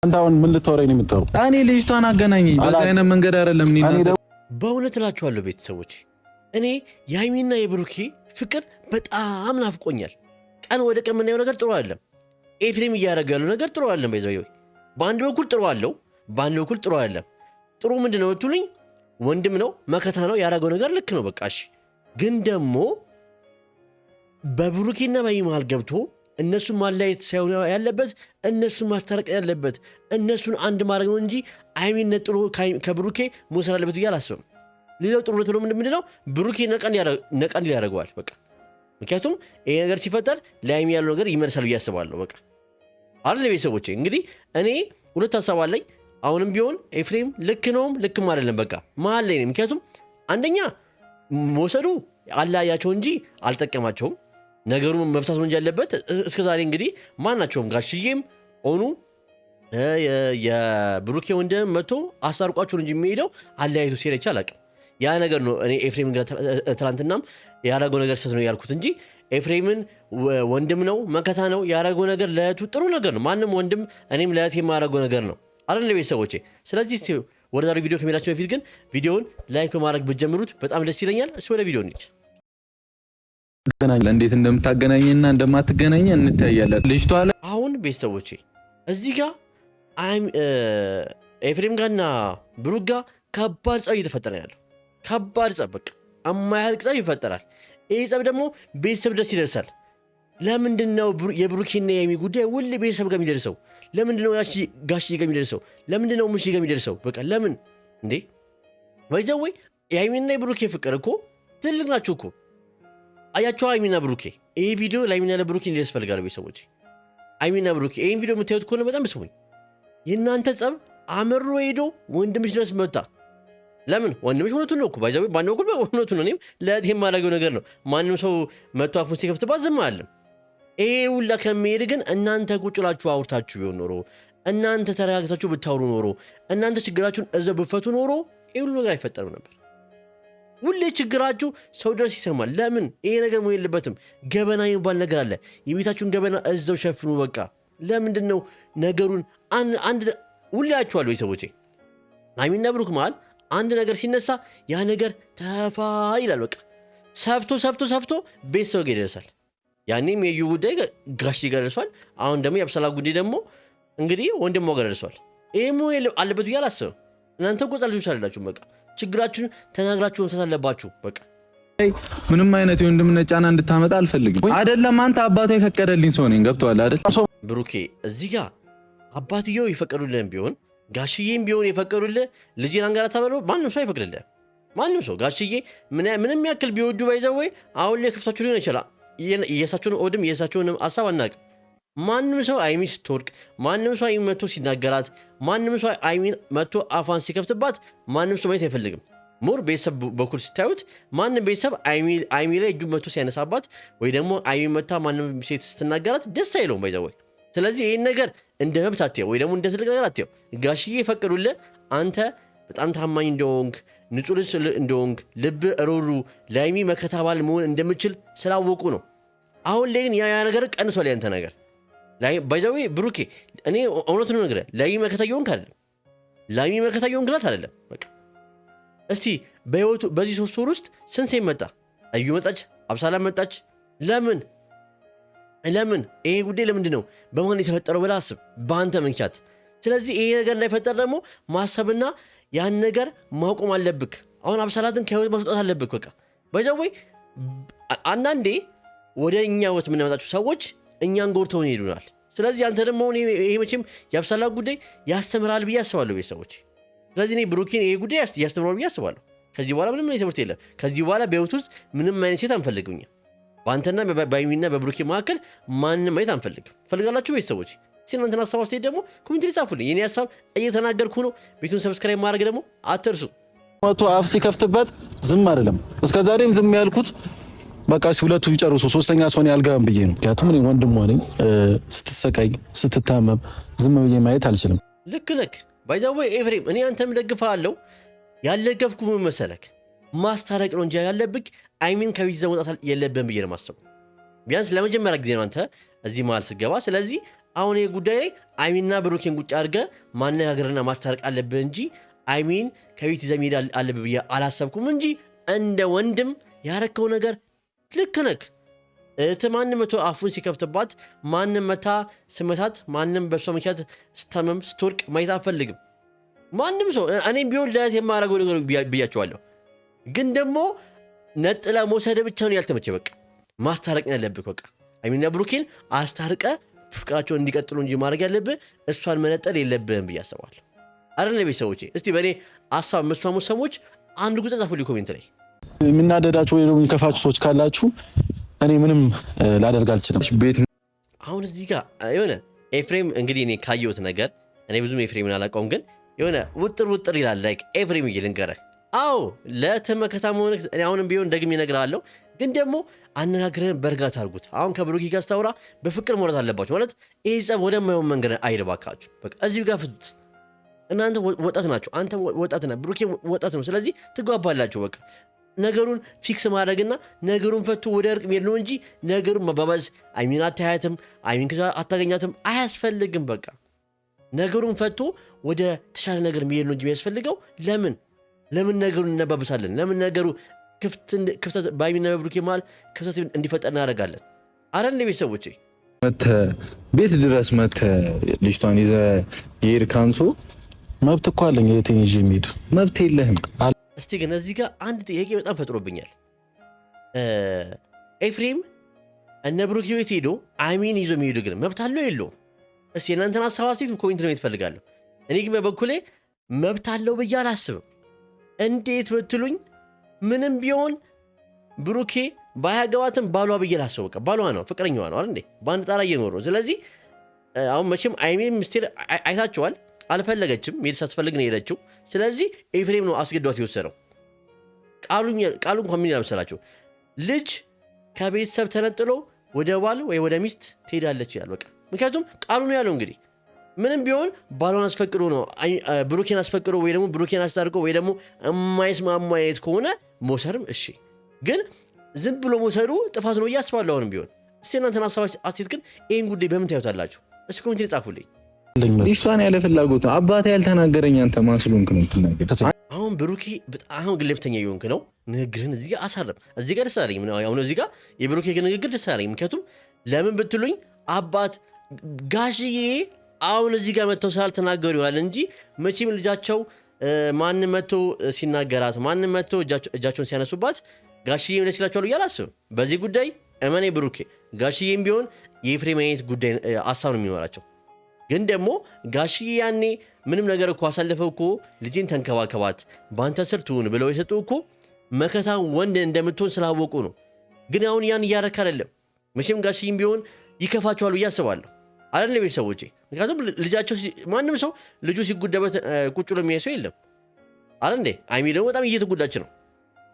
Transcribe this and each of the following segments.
አንተ አሁን ምን ልታወራኝ ነው የምትጠሩ? እኔ ልጅቷን አገናኘኝ በዛ አይነት መንገድ አይደለም። በእውነት እላችኋለሁ ቤተሰቦች፣ እኔ የሃይሚና የብሩኬ ፍቅር በጣም ናፍቆኛል። ቀን ወደ ቀን የምናየው ነገር ጥሩ አይደለም። ኤፍሬም እያደረገ ያለው ነገር ጥሩ አይደለም። በዛው በአንድ በኩል ጥሩ አለው፣ በአንድ በኩል ጥሩ አይደለም። ጥሩ ምንድነው ብትሉኝ ወንድም ነው መከታ ነው ያደረገው ነገር ልክ ነው በቃ እሺ። ግን ደግሞ በብሩኬና በሃይሚ መሃል ገብቶ እነሱን ማለያየት ሳይሆን ያለበት እነሱን ማስታረቅ ያለበት እነሱን አንድ ማድረግ ነው እንጂ ሃይሚን ነጥሎ ከብሩኬ መውሰድ አለበት ብዬ አላስብም። ሌላው ጥሩ ለጥሩ ምንድነው ብሩኬ ነቃ እንዲል ያደርገዋል በቃ። ምክንያቱም ይሄ ነገር ሲፈጠር ለሃይሚ ያለው ነገር ይመልሳል ብዬ አስባለሁ በቃ አይደል ቤተሰቦቼ። እንግዲህ እኔ ሁለት ሐሳብ አለኝ። አሁንም ቢሆን ኤፍሬም ልክ ነውም ልክም አይደለም በቃ መሀል ላይ ነው። ምክንያቱም አንደኛ መውሰዱ አላያቸው እንጂ አልጠቀማቸውም። ነገሩን መፍታት ወንጀል ያለበት እስከዛሬ እንግዲህ ማናቸውም ጋሽዬም ሆኑ የብሩኬ ወንድም መጥቶ አስታርቋቸውን እንጂ የሚሄደው አለያይቶ ሲሄድ አላውቅም። ያ ነገር ነው እኔ ኤፍሬም ጋር ትናንትናም ያደረገው ነገር ስህተት ነው ያልኩት እንጂ ኤፍሬምን ወንድም ነው መከታ ነው ያደረገው ነገር ለእህቱ ጥሩ ነገር ነው። ማንም ወንድም እኔም ለእህት የማደርገው ነገር ነው አይደል ቤተሰቦቼ። ስለዚህ ወደ ዛሬው ቪዲዮ ከመሄዳችን በፊት ግን ቪዲዮውን ላይክ በማድረግ ብትጀምሩት በጣም ደስ ይለኛል። እሱ ወደ ቪዲዮ እንሂድ። እንዴት እንደምታገናኘና እንደማትገናኘ እንታያለን። ልጅቷ አሁን ቤተሰቦቼ እዚህ ጋር ኤፍሬም ጋርና ብሩክ ጋር ከባድ ጸብ እየተፈጠረ ያለው ከባድ ጸብ በቃ የማያልቅ ጸብ ይፈጠራል። ይህ ጸብ ደግሞ ቤተሰብ ድረስ ይደርሳል። ለምንድን ነው የብሩኬና የሃይሚ ጉዳይ ሁሌ ቤተሰብ ጋር የሚደርሰው? ለምንድን ነው ጋሽዬ ጋር የሚደርሰው? ለምንድን ነው ሙሽዬ ጋር የሚደርሰው? በቃ ለምን እንዴ ወይዘው ወይ የሃይሚና የብሩኬ ፍቅር እኮ ትልቅ ናቸው እኮ አያቸው። ሃይሚና ብሩኬ ይሄ ቪዲዮ ለሃይሚና ለብሩኬ እንዲደርስ ፈልጋለሁ ቤተሰቦች። ሃይሚና ብሩኬ ይሄን ቪዲዮ የምታዩት ከሆነ በጣም ስሙኝ። የእናንተ ጸብ አመሮ ሄዶ ወንድምሽ ድረስ መጣ። ለምን ወንድምሽ እውነቱን ነው እኮ ባይዛው ባንደው እኮ እውነቱን ነው። እኔም ለእህቴ የማደርገው ነገር ነው። ማንም ሰው መጥቶ አፉን ሲከፍትባት ዝም አለም። ይሄ ሁላ ከመሄድ ግን እናንተ ቁጭ ብላችሁ አውርታችሁ ቢሆን ኖሮ እናንተ ተረጋግታችሁ ብታወሩ ኖሮ እናንተ ችግራችሁን እዛው ብፈቱ ኖሮ ይሄ ሁሉ ነገር አይፈጠርም ነበር። ሁሌ ችግራችሁ ሰው ድረስ ይሰማል። ለምን ይሄ ነገር መሆን የለበትም። ገበና የሚባል ነገር አለ። የቤታችሁን ገበና እዛው ሸፍኑ በቃ። ለምንድን ነው ነገሩን አንድ ሁሌ ያችኋለሁ ቤተሰቦቼ። ሃይሚና ብሩክ መሃል አንድ ነገር ሲነሳ ያ ነገር ተፋ ይላል በቃ ሰፍቶ ሰፍቶ ሰፍቶ ቤተሰብ ጋር ይደርሳል። ያኔም የዩ ጉዳይ ጋሽ ጋር ደርሷል። አሁን ደግሞ የአብሰላ ጉዳይ ደግሞ እንግዲህ ወንድሟ ጋር ደርሷል። ይሄ መሆን አለበት ብዬ አላስብም። እናንተ እኮ ልጆች አይደላችሁም በቃ ችግራችሁን ተናግራችሁ መፍታት አለባችሁ በቃ። ምንም አይነት የወንድምነት ጫና እንድታመጣ አልፈልግም። አይደለም አንተ አባቷ የፈቀደልኝ ሰው ነኝ ገብቶሃል አይደል? ብሩኬ እዚህ ጋር አባትየው የፈቀዱልህም ቢሆን ጋሽዬም ቢሆን የፈቀዱልህ ልጅን አንጋራ ተበለው ማንም ሰው አይፈቅድልህ። ማንም ሰው ጋሽዬ ምንም ያክል ቢወዱ ባይዘው ወይ አሁን ላይ ክፍታችሁ ሊሆን ይችላል። የእሳቸውን ኦድም የእሳቸውን ሀሳብ አናውቅም። ማንም ሰው ሃይሚ ስትወርቅ ማንም ሰው ሃይሚ መጥቶ ሲናገራት ማንም ሰው ሃይሚን መጥቶ አፋን ሲከፍትባት ማንም ሰው ማየት አይፈልግም። ሞር ቤተሰብ በኩል ስታዩት ማንም ቤተሰብ ሃይሚ ላይ እጁን መጥቶ ሲያነሳባት ወይ ደግሞ ሃይሚ መታ ማንም ሴት ስትናገራት ደስ አይለውም ባይዘው ወይ። ስለዚህ ይህን ነገር እንደ መብት አትየው ወይ ደግሞ እንደ ትልቅ ነገር አትየው። ጋሽዬ የፈቀዱልህ አንተ በጣም ታማኝ እንደሆንክ ንጹህ ልጅ እንደሆንክ ልብ ሩሩ ለሃይሚ መከታ ባል መሆን እንደምችል ስላወቁ ነው። አሁን ላይ ግን ያ ነገር ቀንሷል። ያንተ ነገር ባይዛው ብሩኬ እኔ እውነቱን ነው ነገር ለሃይሚ መከታ ይሆንክ አይደለም ለሃይሚ መከታ ይሆንክላት አይደለም በቃ። እስቲ በህይወቱ በዚህ 3 ወር ውስጥ ስንት ሴት መጣ? እዩ መጣች፣ አብሳላ መጣች። ለምን ይሄ ጉዳይ ለምንድን ነው በማን የተፈጠረው ብለህ አስብ፣ በአንተ ምክንያት። ስለዚህ ይሄ ነገር እንዳይፈጠር ደግሞ ማሰብና ያን ነገር ማቆም አለብክ። አሁን አብሳላትን ከህይወት ማስወጣት አለብክ በቃ። ባይዛው አንዳንዴ ወደ እኛ ህይወት የምናመጣቸው ሰዎች እኛን ጎርተውን ይሄዱናል። ስለዚህ አንተ ደግሞ ይሄ መቼም የአብሳላ ጉዳይ ያስተምራል ብዬ አስባለሁ ቤተሰቦች። ስለዚህ እኔ ብሩኬን ይሄ ጉዳይ ያስተምራል ብዬ አስባለሁ። ከዚህ በኋላ ምንም አይነት ትምህርት የለም። ከዚህ በኋላ በህይወት ውስጥ ምንም አይነት ሴት አንፈልግም። በአንተና በሃይሚና በብሩኬ መካከል ማንም አይነት አንፈልግም። ፈልጋላችሁ ቤተሰቦች? እናንተን ሀሳብ አስተያየት ደግሞ ኮሜንት ላይ ጻፉልኝ። የኔ ሀሳብ እየተናገርኩ ነው። ቤቱን ሰብስክራይብ ማድረግ ደግሞ አትርሱ። መቶ አፍ ሲከፍትበት ዝም አይደለም። እስከዛሬም ዝም ያልኩት በቃ ሁለቱ ይጨርሱ ሶስተኛ ሰው ነው ያልጋም ብዬ ነው። ምክንያቱም እኔ ወንድም ነኝ። ስትሰቃይ ስትታመም ዝም ብዬ ማየት አልችልም። ልክ ነክ ባይዛው ኤፍሬም እኔ አንተም ደግፍሃለሁ። ያልደገፍኩ ምን መሰለክ ማስታረቅ ነው እንጂ ያለብክ ሃይሚን ከቤት መውጣት የለብህም ብዬ ነው የማስበው። ቢያንስ ለመጀመሪያ ጊዜ ነው አንተ እዚህ መሀል ስትገባ። ስለዚህ አሁን ይሄ ጉዳይ ላይ አይሚንና ብሩኬን ቁጭ አድርገህ ማነጋገርና ማስታረቅ አለብህ እንጂ አይሚን ከቤት ይዘህ መሄድ አለብህ ብዬ አላሰብኩም እንጂ እንደ ወንድም ያረከው ነገር ልክ ነህ። ማንም መቶ አፉን ሲከፍትባት ማንም መታ ስመታት ማንም በሷ ምክንያት ስታመም ስትወርቅ ማየት አልፈልግም። ማንም ሰው እኔም ቢሆን ለእህት የማደርገው ነገር ብያቸዋለሁ። ግን ደግሞ ነጥላ መውሰድ ብቻ ነው ያልተመቸ። በቃ ማስታረቅ ያለብህ በቃ አይሚንና ብሩኬን አስታርቀ ፍቅራቸውን እንዲቀጥሉ እንጂ ማድረግ ያለብህ እሷን መነጠል የለብህም ብዬ አስባለሁ። አይደል ቤተሰቦቼ? እስቲ በእኔ ሀሳብ የምትስማሙ ሰዎች አንድ ቁጥር ጻፉልኝ ኮሜንት ላይ። የሚናደዳችሁ ወይ ደግሞ የሚከፋችሁ ሰዎች ካላችሁ እኔ ምንም ላደርግ አልችልም። ቤት አሁን እዚህ ጋር የሆነ ኤፍሬም እንግዲህ እኔ ካየሁት ነገር እኔ ብዙም ኤፍሬምን አላውቀውም፣ ግን የሆነ ውጥር ይላል። ላይክ ኤፍሬም ልንገርህ፣ አዎ ለተመከታ መሆን እኔ አሁንም ቢሆን ደግሜ እነግርሃለሁ፣ ግን ደግሞ አነጋግረን በእርጋታ አድርጉት። አሁን ከብሩኬ ጋር ስታወራ በፍቅር መውራት አለባችሁ ማለት ይህ ጸብ ወደማይሆን መንገድ አይደባካችሁ። በቃ እዚሁ ጋር ፍቱት። እናንተ ወጣት ናችሁ፣ አንተም ወጣት ነህ፣ ብሩኬ ወጣት ነው። ስለዚህ ትግባባላችሁ። በቃ ነገሩን ፊክስ ማድረግና ነገሩን ፈቶ ወደ እርቅ መሄድ ነው እንጂ ነገሩን መባባዝ አይሚን አታያትም፣ አይሚን አታገኛትም አያስፈልግም። በቃ ነገሩን ፈቶ ወደ ተሻለ ነገር መሄድ ነው እንጂ የሚያስፈልገው ለምን ነገሩን እናባብሳለን? ለምን ነገሩ ክፍተት በአይሚንና በብሩኬ መሃል ክፍተት እንዲፈጠር እናደርጋለን? አረ እንደ ቤተሰቦቼ ቤት ድረስ መተህ ልጅቷን ይዘህ የሄድክ አንሶ መብት እኮ አለኝ። የቴን ይዤ የሚሄድ መብት የለህም። እስቲ ግን እዚህ ጋር አንድ ጥያቄ በጣም ፈጥሮብኛል። ኤፍሬም እነ ብሩኬ ቤት ሄዶ አይሚን ይዞ የሚሄዱ ግን መብት አለው የለውም? እስቲ የእናንተን ሀሳብ አስተያየት ኮሜንት ነው ትፈልጋለሁ። እኔ ግን በበኩሌ መብት አለው ብዬ አላስብም። እንዴት ብትሉኝ ምንም ቢሆን ብሩኬ ባያገባትም ባሏ ብዬ ላስበው። በቃ ባሏ ነው፣ ፍቅረኛዋ ነው አይደል እንዴ? በአንድ ጣራ እየኖሩ። ስለዚህ አሁን መቼም አይሚን ምስቴር አይታችኋል። አልፈለገችም፣ መሄድ ሳትፈልግ ነው የሄደችው። ስለዚህ ኤፍሬም ነው አስገዷት የወሰደው። ቃሉ እንኳን ምን ያልመሰላችሁ ልጅ ከቤተሰብ ተነጥሎ ወደ ባል ወይ ወደ ሚስት ትሄዳለች ይላል። በቃ ምክንያቱም ቃሉ ነው ያለው። እንግዲህ ምንም ቢሆን ባሏን አስፈቅዶ ነው ብሩኬን አስፈቅዶ ወይ ደግሞ ብሩኬን አስታርቆ ወይ ደግሞ የማይስማማ አይነት ከሆነ መውሰድም እሺ፣ ግን ዝም ብሎ መውሰዱ ጥፋት ነው እያስባለሁ። አሁንም ቢሆን እስቲ እናንተን ሀሳብ አስተያየት ግን ይህን ጉዳይ በምን ታዩታላችሁ? እስቲ ኮሜንት ላይ ጻፉልኝ። ልጅቷን ያለ ፍላጎት ነው አባቴ ያልተናገረኝ አንተ ማስሉንክ ነው ትናገር። አሁን ብሩኬ በጣም ግልፍተኛ የሆንክ ነው። ንግግርህን እዚህ ጋር አሳረም። እዚህ ጋር ደስ አለኝ። አሁን እዚህ ጋር የብሩኬ ንግግር ደስ አለኝ። ምክንያቱም ለምን ብትሉኝ አባት ጋሽዬ አሁን እዚህ ጋር መጥተው ስላልተናገሩ ይዋል እንጂ መቼም ልጃቸው ማንም መጥቶ ሲናገራት ማንም መጥቶ እጃቸውን ሲያነሱባት ጋሽዬ ደስ ይላቸዋል ብዬ አላስብም። በዚህ ጉዳይ እመኔ ብሩኬ ጋሽዬም ቢሆን የኤፍሬም አይነት ጉዳይ ሀሳብ ነው የሚኖራቸው። ግን ደግሞ ጋሽዬ ያኔ ምንም ነገር እኮ አሳልፈው እኮ ልጅን ተንከባከባት በአንተ ስር ትሁን ብለው የሰጡ እኮ መከታ ወንድ እንደምትሆን ስላወቁ ነው። ግን አሁን ያን እያረክ አይደለም። መቼም ጋሽዬም ቢሆን ይከፋቸዋል ብዬ አስባለሁ። አይደል ቤተሰቦቼ? ምክንያቱም ልጃቸው ማንም ሰው ልጁ ሲጎዳበት ቁጭ ብሎ የሚያይ ሰው የለም አይደል እንዴ? አይሚ ደግሞ በጣም እየተጎዳች ነው።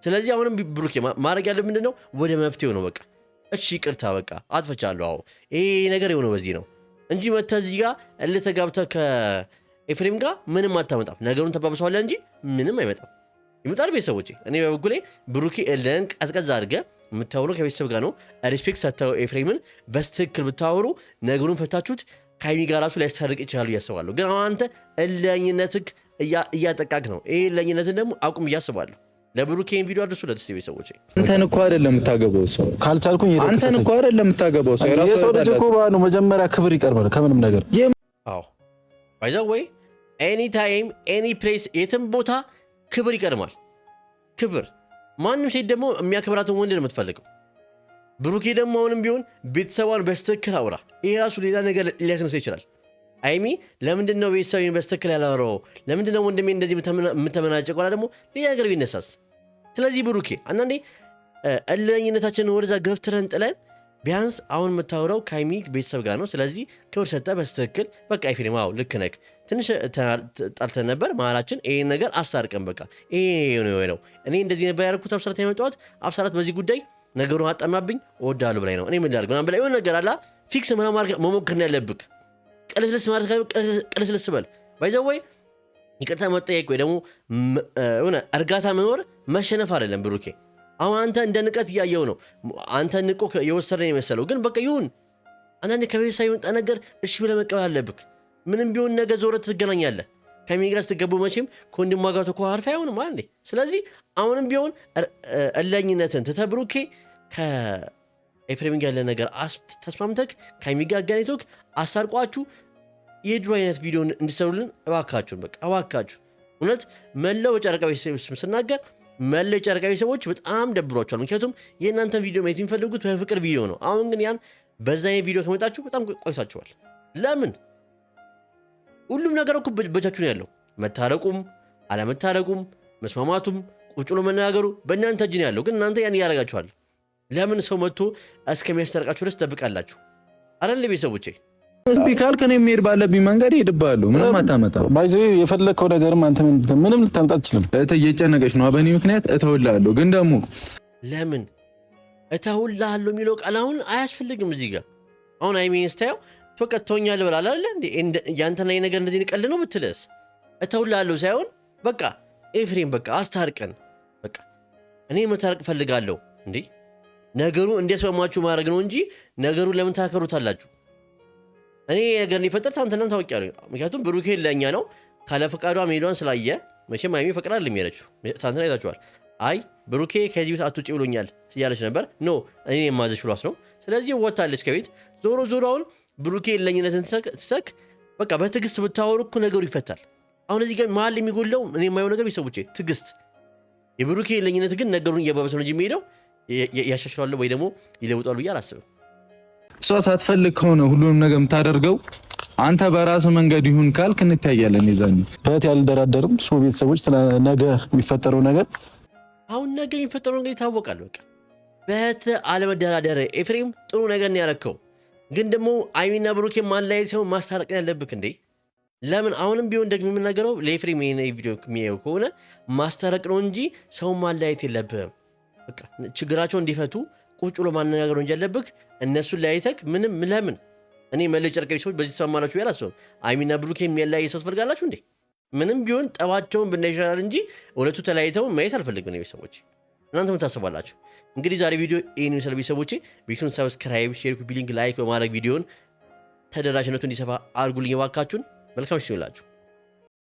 ስለዚህ አሁንም ብሩኬ ማድረግ ያለ ምንድን ነው? ወደ መፍትሄው ነው። በቃ እሺ ይቅርታ፣ በቃ አጥፍቻለሁ፣ አዎ ይሄ ነገር የሆነው በዚህ ነው እንጂ መተህ እዚህ ጋር እልተጋብተህ ከኤፍሬም ጋር ምንም አታመጣም። ነገሩን ተባብሰዋለህ እንጂ ምንም አይመጣም። ይመጣል ቤተሰቦቼ። እኔ በበኩሌ ብሩኬ እልህን ቀዝቀዝ አድርገህ የምታወሩ ከቤተሰብ ጋር ነው። ሪስፔክት ሰጥተው ኤፍሬምን በስትክክል ብታወሩ ነገሩን ፈታችሁት ከሀይሚ ጋር ራሱ ሊያስታርቅ ይችላሉ እያስባለሁ። ግን አሁን አንተ እልህኝነትህ እያጠቃቅ ነው። ይህ እልህኝነትን ደግሞ አቁም እያስባለሁ። ለብሩኬን ቪዲዮ አድርሱ ለተስ ቤተሰቦቼ። አንተን እኮ አይደለም የምታገባው ሰው ካልቻልኩኝ አንተን እኮ አይደለም የምታገባው ሰው የሰው ልጅ እኮ ነው መጀመሪያ ክብር ይቀርባል ከምንም ነገር። አዎ ባይ ዘ ወይ ኤኒ ታይም ኤኒ ፕሌስ የትም ቦታ ክብር ይቀድማል። ክብር ማንም ሴት ደግሞ የሚያከብራትን ወንድ ነው የምትፈልገው። ብሩኬ ደግሞ አሁንም ቢሆን ቤተሰቧን በስትክክል አውራ። ይሄ ራሱ ሌላ ነገር ሊያስነሳ ይችላል። አይሚ ለምንድን ነው ቤተሰቤን በስትክክል ያላወራው? ለምንድን ነው ወንድሜ እንደዚህ የምተመናጨቅ? ኋላ ደግሞ ሌላ ነገር ቢነሳስ? ስለዚህ ብሩኬ አንዳንዴ እልህኝነታችንን ወደዛ ገፍትረን ጥለን ቢያንስ አሁን የምታወራው ከሀይሚ ቤተሰብ ጋር ነው። ስለዚህ ክብር ሰጠህ በስትክክል በቃ ኤፍሬም አዎ ልክ ነህ፣ ትንሽ ጣልተን ነበር መሀላችን፣ ይሄን ነገር አስታርቀን በቃ ይሄ ነው። እኔ እንደዚህ ነበር ያደረኩት አብሰራት የመጣሁት አብሰራት በዚህ ጉዳይ ነገሩን አጠማብኝ እወዳለሁ ብላኝ ነው እኔ ምን ላድርግ ምናምን ብላ የሆነ ነገር አላ ፊክስ ምናምን ማድረግ መሞከር ነው ያለብህ። ቀለስለስ ማለት ቀለስለስ በል ባይ ዘ ወይ ይቅርታ መጠየቅ ወይ ደግሞ ሆነ እርጋታ መኖር መሸነፍ አይደለም ብሩኬ። አሁን አንተ እንደ ንቀት እያየው ነው። አንተ ንቆ የወሰደን የመሰለው ግን በቃ ይሁን አንዳንዴ ከቤተሰብ የመጣ ነገር እሺ ብለህ መቀበል አለብህ። ምንም ቢሆን ነገ ዞረህ ትገናኛለህ። ከሚጋ ስትገቡ መቼም ከወንድሟ ጋር ተኮራርፋ አይሆንም ማለት እንዴ። ስለዚህ አሁንም ቢሆን እለኝነትን ትተህ ብሩኬ ከኤፍሬም ጋር ያለ ነገር ተስማምተህ ከሚጋ አገናኝቶክ አሳርቋችሁ የድሮ አይነት ቪዲዮ እንዲሰሩልን እባካችሁን፣ በቃ እባካችሁ። እውነት መላው የጨረቃ ቤተሰብ ስናገር መላው የጨረቃ ቤተሰቦች በጣም ደብሯቸዋል። ምክንያቱም የእናንተን ቪዲዮ ማየት የሚፈልጉት በፍቅር ቪዲዮ ነው። አሁን ግን ያን በዛ ቪዲዮ ከመጣችሁ በጣም ቆይታችኋል። ለምን? ሁሉም ነገር እኮ በእጃችሁ ነው ያለው። መታረቁም አለመታረቁም መስማማቱም ቁጭ ብሎ መነጋገሩ በእናንተ እጅ ነው ያለው። ግን እናንተ ያን እያደረጋችኋል። ለምን ሰው መጥቶ እስከሚያስታርቃችሁ ድረስ ትጠብቃላችሁ? አይደል ቤተሰቦቼ? እስኪ ካልክ እኔ የምሄድ ባለብኝ መንገድ እሄድብሃለሁ። ምንም አታመጣም። ባይዘው የፈለከው ነገርም አንተ ምንም ልታመጣ አትችልም። እየጨነቀች ነው በእኔ ምክንያት እተውልሃለሁ። ግን ደግሞ ለምን እተውልሃለሁ የሚለው ቃል አሁን አያስፈልግም። እዚህ ጋር አሁን አይሜን ስታየው በቃ ተወኛለህ ብላል አይደል እንዴ? ያንተና ነገር እንደዚህ ቀልድ ነው ብትለስ እተውልሃለሁ ሳይሆን በቃ ኤፍሬም በቃ አስታርቀን፣ በቃ እኔ መታረቅ ፈልጋለሁ። እንዴ ነገሩ እንዲያስማማችሁ ማድረግ ነው እንጂ ነገሩን ለምን ታከሩታላችሁ? እኔ ነገር ሊፈጠር ታንተናም ታውቂያለሁ። ምክንያቱም ብሩኬ ለኛ ነው ካለ ፈቃዷ መሄዷን ስላየ መቼም አይሜ ፈቅዳል የሚያለችው ታንተና ይዛችኋል። አይ ብሩኬ ከዚህ ቤት አትውጪ ብሎኛል እያለች ነበር። ኖ እኔ የማዘሽ ብሏት ነው። ስለዚህ ወጣለች ከቤት። ዞሮ ዞሮውን ብሩኬ ለኝነትን ትሰክ በቃ በትዕግስት ብታወሩ እኮ ነገሩ ይፈታል። አሁን እዚህ ጋር መሀል የሚጎለው እኔ የማየው ነገር ቤተሰቦቼ ትዕግስት። የብሩኬ ለኝነት ግን ነገሩን እያባበሰ ነው እንጂ የሚሄደው ያሻሽላል ወይ ደግሞ ይለውጣሉ ብዬ አላስብም። እሷ ሳትፈልግ ከሆነ ሁሉንም ነገር የምታደርገው አንተ በራስህ መንገድ ይሁን ካልክ እንታያለን። ይዛኝ በት ያልደራደርም ሶ ቤተሰቦች ነገ የሚፈጠረው ነገር አሁን ነገ የሚፈጠረው ነገር ይታወቃል። በቃ በት አለመደራደር። ኤፍሬም ጥሩ ነገር ነው ያረከው፣ ግን ደግሞ አይሚና ብሩኬ ማለያየት ሳይሆን ማስታረቅ ያለብክ እንዴ። ለምን አሁንም ቢሆን ደግሞ የምናገረው ለኤፍሬም ይሄን ቪዲዮ የሚያየው ከሆነ ማስታረቅ ነው እንጂ ሰው ማለያየት የለብህም። በቃ ችግራቸው እንዲፈቱ ቁጭ ብሎ ማነጋገር እንጂ ያለብህ እነሱን ለያይተክ ምንም ለምን እኔ መለይ ጨርቀ ሰዎች በዚህ ተሰማላችሁ ያላሰው አይሚና ብሩኬ የሚያለያይ ሰው ትፈልጋላችሁ እንዴ? ምንም ቢሆን ጠባቸውን ብናይሻላል እንጂ እውነቱ ተለያይተው ማየት አልፈልግም ነው ቤተሰቦቼ። እናንተ ምን ታስባላችሁ? እንግዲህ ዛሬ ቪዲዮ ይሄን ይመስላል ቤተሰቦቼ። ቪዲዮን ሰብስክራይብ፣ ሼር፣ ኮፒ ሊንክ፣ ላይክ በማድረግ ቪዲዮን ተደራሽነቱ እንዲሰፋ አድርጉልኝ እባካችሁን። መልካም ሲሆንላችሁ